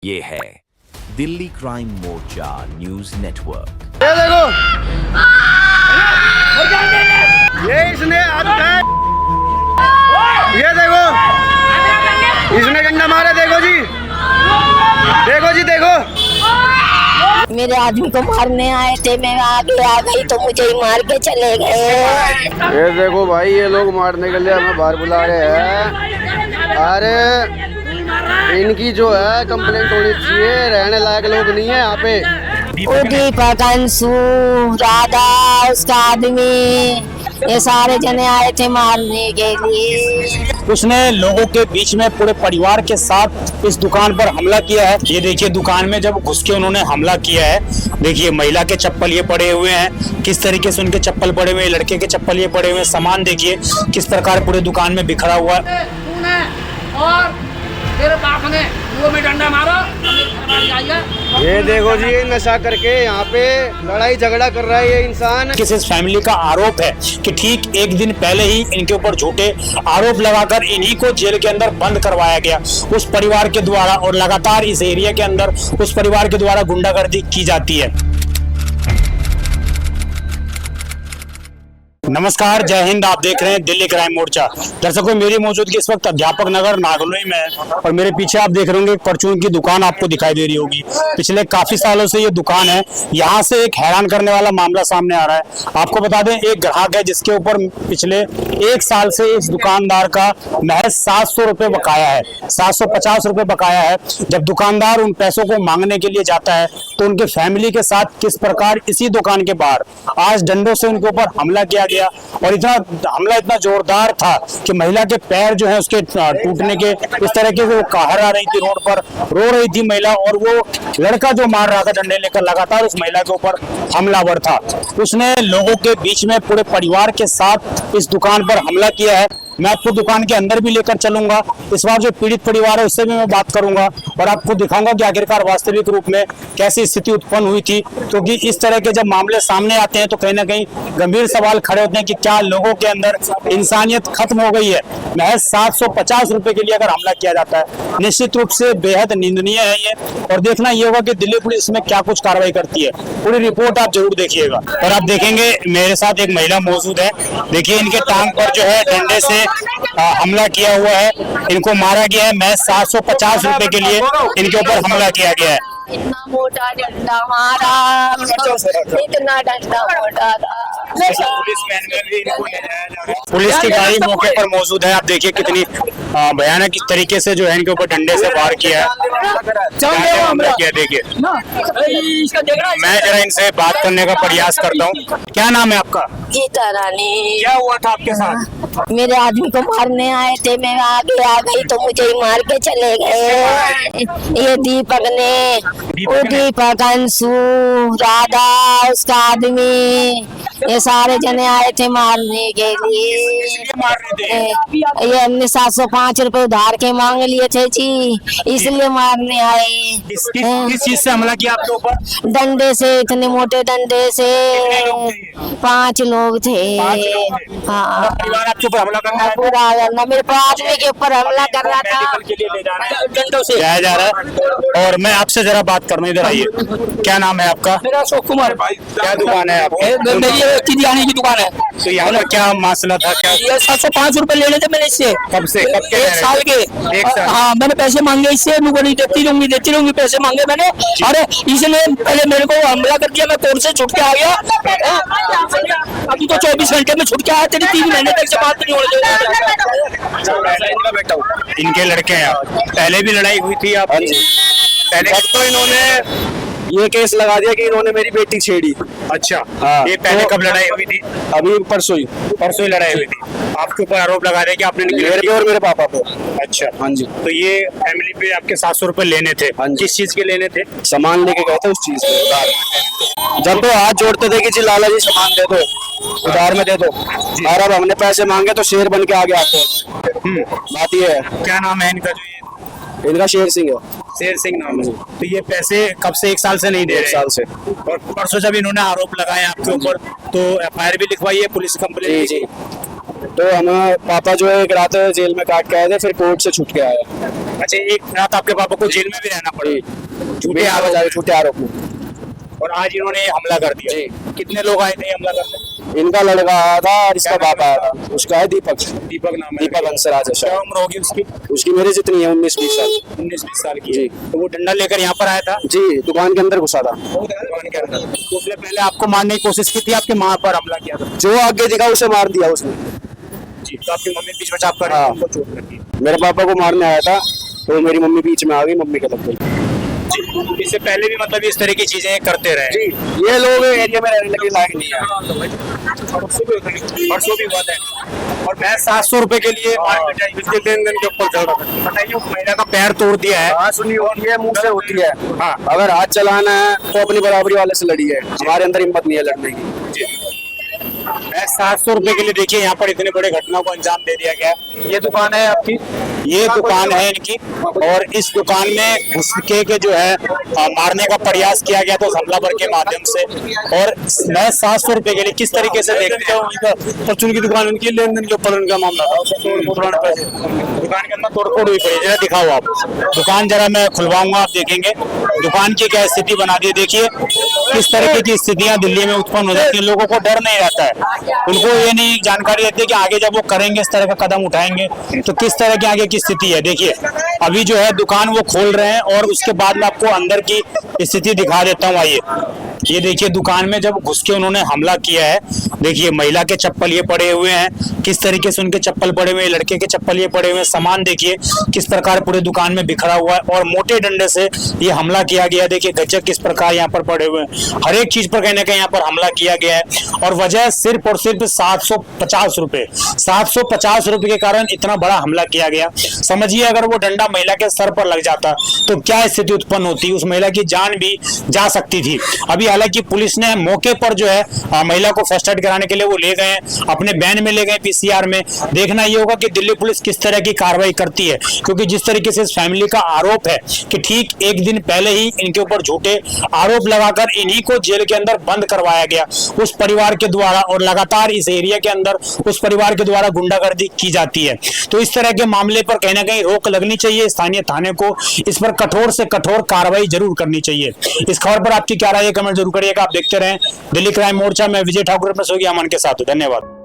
ये है दिल्ली क्राइम मोर्चा news network. ये देखो, ये इसने ये देखो, इसने डंडा मारा। देखो जी, देखो जी, देखो। मेरे आदमी को मारने आए थे, मैं आगे आ गई तो मुझे ही मार के चले गए। ये देखो भाई, ये लोग मारने के लिए हमें बाहर बुला रहे हैं। अरे इनकी जो है कंप्लेंट होनी चाहिए, रहने लायक लोग नहीं है यहाँ पे। दीपक, अंशु, राधा, उसका आदमी, ये सारे जने आए थे मारने के लिए। उसने लोगों के बीच में पूरे परिवार के साथ इस दुकान पर हमला किया है। ये देखिए, दुकान में जब घुस के उन्होंने हमला किया है, देखिए महिला के चप्पल ये पड़े हुए हैं, किस तरीके से उनके चप्पल पड़े हुए हैं, लड़के के चप्पल ये पड़े हुए हैं, सामान देखिए किस प्रकार पूरे दुकान में बिखरा हुआ है। और तेरे बाप ने मुंह में डंडा मारो। ये देखो जी, ये नशा करके यहाँ पे लड़ाई झगड़ा कर रहा है ये इंसान। किस इस फैमिली का आरोप है कि ठीक एक दिन पहले ही इनके ऊपर झूठे आरोप लगाकर इन्हीं को जेल के अंदर बंद करवाया गया उस परिवार के द्वारा, और लगातार इस एरिया के अंदर उस परिवार के द्वारा गुंडागर्दी की जाती है। नमस्कार, जय हिंद। आप देख रहे हैं दिल्ली क्राइम मोर्चा। दर्शकों, मेरी मौजूदगी इस वक्त अध्यापक नगर नागलोई में है और मेरे पीछे आप देख रहे होंगे परचून की दुकान आपको दिखाई दे रही होगी। पिछले काफी सालों से ये दुकान है। यहाँ से एक हैरान करने वाला मामला सामने आ रहा है। आपको बता दें, एक ग्राहक है जिसके ऊपर पिछले एक साल से इस दुकानदार का महज 700 रुपए बकाया है, 750 रुपए बकाया है। जब दुकानदार उन पैसों को मांगने के लिए जाता है तो उनके फैमिली के साथ किस प्रकार इसी दुकान के बाहर आज डंडों से उनके ऊपर हमला किया गया, और हमला इतना जोरदार था कि महिला के पैर जो है उसके टूटने के इस तरह के वो कहर आ रही थी, रोड पर रो रही थी महिला, और वो लड़का जो मार रहा था डंडे लेकर लगातार उस महिला के ऊपर हमलावर था। उसने लोगों के बीच में पूरे परिवार के साथ इस दुकान पर हमला किया है। मैं आपको दुकान के अंदर भी लेकर चलूंगा। इस बार जो पीड़ित परिवार है उससे भी मैं बात करूंगा और आपको दिखाऊंगा कि आखिरकार वास्तविक रूप में कैसी स्थिति उत्पन्न हुई थी, क्योंकि इस तरह के जब मामले सामने आते हैं तो कहीं ना कहीं गंभीर सवाल खड़े होते हैं कि क्या लोगों के अंदर इंसानियत खत्म हो गई है। महज 750 रुपए के लिए अगर हमला किया जाता है, निश्चित रूप से बेहद निंदनीय है ये, और देखना ये होगा कि दिल्ली पुलिस इसमें क्या कुछ कार्रवाई करती है। पूरी रिपोर्ट आप जरूर देखिएगा। और आप देखेंगे मेरे साथ एक महिला मौजूद है। देखिए, इनके टांग पर जो है डंडे से हमला किया हुआ है, इनको मारा गया है। महज 750 रुपए के लिए इनके ऊपर हमला किया गया है। इतना मोटा डंडा मारा, इतना डंडा मोटा था। पुलिस की गाड़ी मौके पर मौजूद है। आप देखिए कितनी भयानक इस तरीके से जो है इनके ऊपर डंडे से वार किया है, हमला किया। देखिए, मैं जरा इनसे बात करने का प्रयास करता हूँ। क्या नाम है आपका? गीता रानी। क्या हुआ था आपके साथ? मेरे आदमी को मारने आए थे, मैं आगे आ गई तो मुझे ही मार के चले गए। ये दीपक ने, दीपक, अंशु, राधा, उसका आदमी, ये सारे जने आए थे मारने के लिए। ये हमने 705 रुपए उधार के मांग लिए थे जी, इसलिए मारने आए। किस चीज से हमला किया आपके ऊपर? डंडे से, इतने मोटे डंडे से। 5 लोग थे। हाँ, परिवार आपके ऊपर हमला करना है? पूरा करना, मेरे आदमी के ऊपर हमला कर रहा था। डंडों से जाया जा रहा है। और मैं आपसे जरा बात करना, इधर आइए। क्या नाम है आपका? मेरा अशोक कुमार। क्या दुकान है आपकी? मेरी किराने की दुकान है। तो यहाँ पर क्या मसला था? क्या ये 705 रुपए लेने थे मैंने इससे। कब से? कब के? 1 साल के। एक साल। हाँ, मैंने पैसे मांगे इससे, मुझे नहीं देती रहूंगी पैसे मांगे मैंने। अरे इसने पहले मेरे को हमला कर दिया, मैं कोर्ट से छुट के आ गया। अभी तो 24 घंटे में छुट के आया, तेरी 3 महीने तक से बात नहीं हो रही। इनके लड़के हैं, पहले भी लड़ाई हुई थी आप? पहले तो इन्होंने ये केस लगा दिया कि इन्होंने मेरी बेटी छेड़ी। अच्छा, हाँ। ये पहले कब लड़ाई हुई थी? अभी परसों ही लड़ाई हुई थी। आपके ऊपर आरोप लगा रहे हैं कि आपने मेरे पे और मेरे पापा पे। अच्छा, हाँ जी। तो ये फैमिली पे आपके 700 रुपए लेने थे? हाँ जी। किस चीज के लेने थे? सामान लेके गए थे उस चीज में उधार। जब तो हाथ जोड़ते थे कि जी लाला जी सामान दे दो, उधार में दे दो, और अब हमने पैसे मांगे तो शेर बन के आगे आते। बात ये है। क्या नाम है इनका? जो इनका शेर सिंह है। शेर सिंह नाम है। तो ये पैसे कब से? 1 साल से नहीं दे रहे? 1 साल से। और परसों जब इन्होंने आरोप लगाए आपके ऊपर तो FIR भी लिखवाई है, पुलिस कंप्लेंट? जी। तो हम पापा जो है एक रात जेल में काट के आए थे, फिर कोर्ट से छूट के आए। अच्छा, एक रात आपके पापा को जेल में भी रहना पड़ा झूठे आरोप में। और आज इन्होंने ये हमला कर दिया। जी। कितने लोग आए थे ये हमला करने? इनका लड़का आया था और इसका बाप आया था, उसका है दीपक। दीपक नाम है। दीपक हंसराज है क्या शायद। उम्र होगी उसकी? उसकी मेरे जितनी है, 19-20 साल। 19-20 साल की जी। है। तो वो डंडा लेकर यहाँ पर आया था? जी, दुकान के अंदर घुसा था। दुकान के अंदर। तो उसने पहले आपको मारने की कोशिश की थी, आपके माँ पर हमला किया था? जो आगे दिखा उसे मार दिया उसने। जी। तो आपकी मम्मी बीच बचाव कर हाँ। उनको चोट लग गई। मेरे पापा को मारने आया था तो मेरी मम्मी बीच में आ गई, मम्मी के लग गई। इससे पहले भी मतलब इस तरह की चीजें करते रहे? जी, ये लोग एरिया में रहने के लायक नहीं है। परसों भी हुआ था और मैं 700 रुपए के लिए इसके लेन-देन के ऊपर चल रहा था। बताइए, उस महिला का पैर तोड़ दिया है। हाँ सुनिए, ये मुंह से होती है। हाँ। अगर हाथ चलाना है तो अपनी बराबरी वाले से लड़िए, हमारे अंदर हिम्मत नहीं है लड़ने की। मैं 700 रुपए के लिए, देखिए यहाँ पर इतने बड़े घटना को अंजाम दे दिया गया है। ये दुकान है आपकी? ये दुकान है इनकी, और इस दुकान में घुस के जो है मारने का प्रयास किया गया तो हमलावर के माध्यम से। और मैं 700 रुपए के लिए किस तरीके से देखते हो, परचून की दुकान उनकी, लेन देन के ऊपर उनका मामला था। दुकान के अंदर तोड़फोड़ हुई पड़ी। जरा दिखाओ आप दुकान, जरा मैं खुलवाऊंगा, आप देखेंगे दुकान की क्या स्थिति बना दी है। देखिए किस तरीके की स्थितियां दिल्ली में उत्पन्न हो जाती है। लोगों को डर नहीं रहता है, उनको ये नहीं जानकारी रहती है कि आगे जब वो करेंगे, इस तरह का कदम उठाएंगे तो किस तरह की आगे की स्थिति है। देखिए अभी जो है दुकान वो खोल रहे हैं और उसके बाद मैं आपको अंदर की स्थिति दिखा देता हूँ। आइए, ये देखिए दुकान में जब घुस के उन्होंने हमला किया है। देखिए महिला के चप्पल ये पड़े हुए हैं, किस तरीके से उनके चप्पल पड़े हुए हैं, लड़के के चप्पल ये पड़े हुए हैं। सामान देखिए किस प्रकार पूरे दुकान में बिखरा हुआ है और मोटे डंडे से ये हमला किया गया। देखिए गज्जक किस प्रकार यहाँ पर पड़े हुए हैं। हर एक चीज पर कहीं ना कहीं यहाँ पर हमला किया गया है और वजह सिर्फ और सिर्फ 750 रुपए। 750 रुपए के कारण इतना बड़ा हमला किया गया। समझिए अगर वो डंडा महिला के सर पर लग जाता तो क्या स्थिति उत्पन्न होती, उस महिला की जान भी जा सकती थी। अभी हालांकि पुलिस ने मौके पर जो है महिला को फर्स्ट एड कराने के लिए वो ले गए, अपने वैन में ले गए पीसीआर में। देखना ये होगा कि दिल्ली पुलिस किस तरह की कार्रवाई करती है, क्योंकि जिस तरीके से इस फैमिली का आरोप है कि ठीक एक दिन पहले ही इनके ऊपर झूठे आरोप लगाकर इन्हीं को जेल के अंदर बंद करवाया गया उस परिवार के द्वारा, और लगातार इस एरिया के अंदर उस परिवार के द्वारा गुंडागर्दी की जाती है। तो इस तरह के मामले पर कहीं ना कहीं रोक लगनी चाहिए। स्थानीय थाने को इस पर कठोर से कठोर कार्रवाई जरूर करनी चाहिए। इस खबर पर आपकी क्या राय है, कमेंट जरूर करिएगा। आप देखते रहें दिल्ली क्राइम मोर्चा। मैं विजय ठाकुर अपने सहयोगी अमन के साथ हूं। धन्यवाद।